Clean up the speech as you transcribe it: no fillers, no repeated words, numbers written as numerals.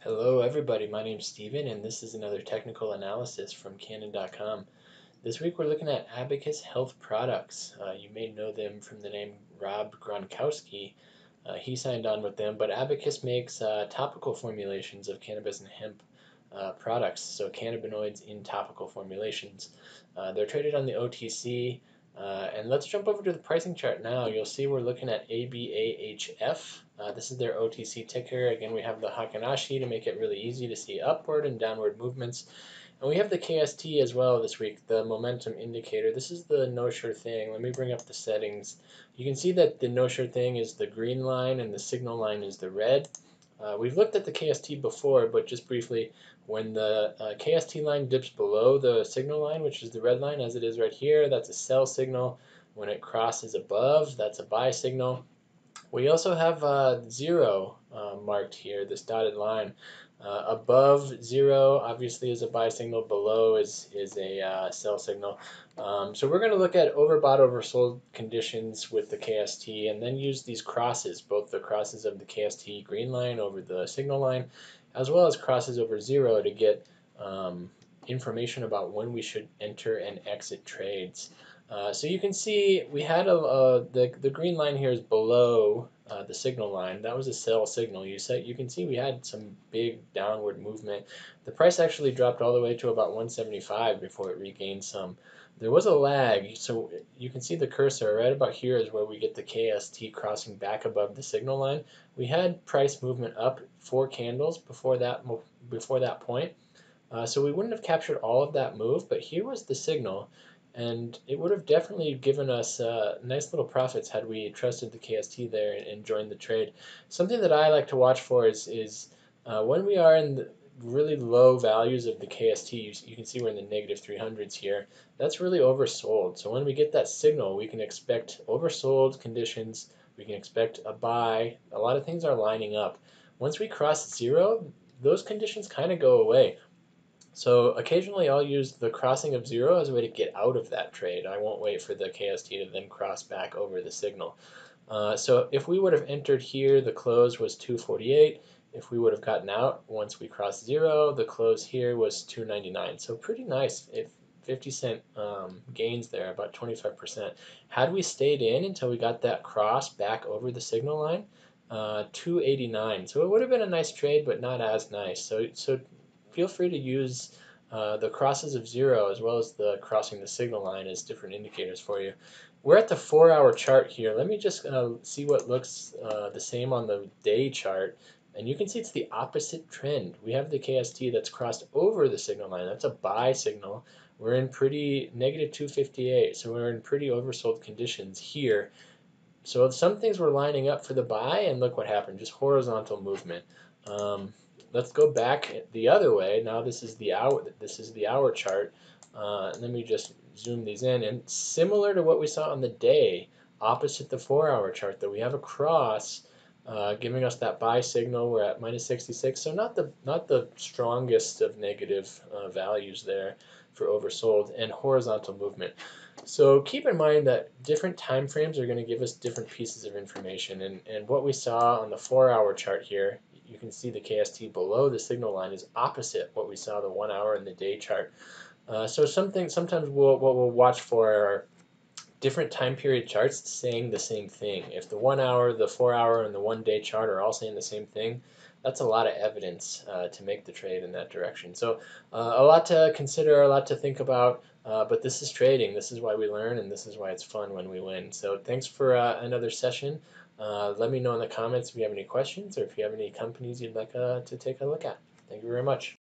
Hello everybody, my name's Steven and this is another technical analysis from Cannin.com. This week we're looking at Abacus Health Products. You may know them from the name Rob Gronkowski. He signed on with them, but Abacus makes topical formulations of cannabis and hemp products, so cannabinoids in topical formulations. They're traded on the OTC, and let's jump over to the pricing chart now. You'll see we're looking at ABAHF. This is their OTC ticker. Again, we have the Hakanashi to make it really easy to see upward and downward movements. And we have the KST as well this week, the momentum indicator. This is the no sure thing. Let me bring up the settings. You can see that the no sure thing is the green line and the signal line is the red. We've looked at the KST before, but just briefly, when the KST line dips below the signal line, which is the red line as it is right here, that's a sell signal. When it crosses above, that's a buy signal. We also have 0 marked here, this dotted line. Above 0 obviously is a buy signal, below is a sell signal. So we're going to look at overbought, oversold conditions with the KST and then use these crosses, both the crosses of the KST green line over the signal line, as well as crosses over 0 to get information about when we should enter and exit trades. So you can see we had the green line here is below the signal line. That was a sell signal. You can see we had some big downward movement. The price actually dropped all the way to about 175 before it regained some. There was a lag, so you can see the cursor right about here is where we get the KST crossing back above the signal line. We had price movement up 4 candles before that point. So we wouldn't have captured all of that move, but here was the signal, and it would have definitely given us nice little profits had we trusted the KST there and joined the trade. Something that I like to watch for is when we are in the really low values of the KST, you can see we're in the negative 300s here, that's really oversold. So when we get that signal, we can expect oversold conditions, we can expect a buy, a lot of things are lining up. Once we cross 0, those conditions kind of go away. So occasionally I'll use the crossing of 0 as a way to get out of that trade. I won't wait for the KST to then cross back over the signal. So if we would have entered here, the close was 248. If we would have gotten out once we crossed 0, the close here was 299. So pretty nice. If 50-cent gains there, about 25%. Had we stayed in until we got that cross back over the signal line, 289. So it would have been a nice trade, but not as nice. So feel free to use the crosses of 0 as well as the crossing the signal line as different indicators for you. We're at the 4-hour chart here. Let me just see what looks the same on the day chart. And you can see it's the opposite trend. We have the KST that's crossed over the signal line. That's a buy signal. We're in pretty negative 258, so we're in pretty oversold conditions here. So some things were lining up for the buy, and look what happened, just horizontal movement. Let's go back the other way. Now this is the hour chart. Let me just zoom these in, and similar to what we saw on the day, opposite the 4-hour chart, that we have a cross giving us that buy signal. We're at minus 66, so not the strongest of negative values there for oversold, and horizontal movement. So keep in mind that different time frames are going to give us different pieces of information, and what we saw on the 4-hour chart here, you can see the KST below the signal line is opposite what we saw the 1-hour and the day chart. So sometimes what we'll watch for are different time period charts saying the same thing. If the 1-hour, the 4-hour, and the 1-day chart are all saying the same thing, that's a lot of evidence to make the trade in that direction. So a lot to consider, a lot to think about, but this is trading. This is why we learn, and this is why it's fun when we win. So thanks for another session. Let me know in the comments if you have any questions or if you have any companies you'd like to take a look at. Thank you very much.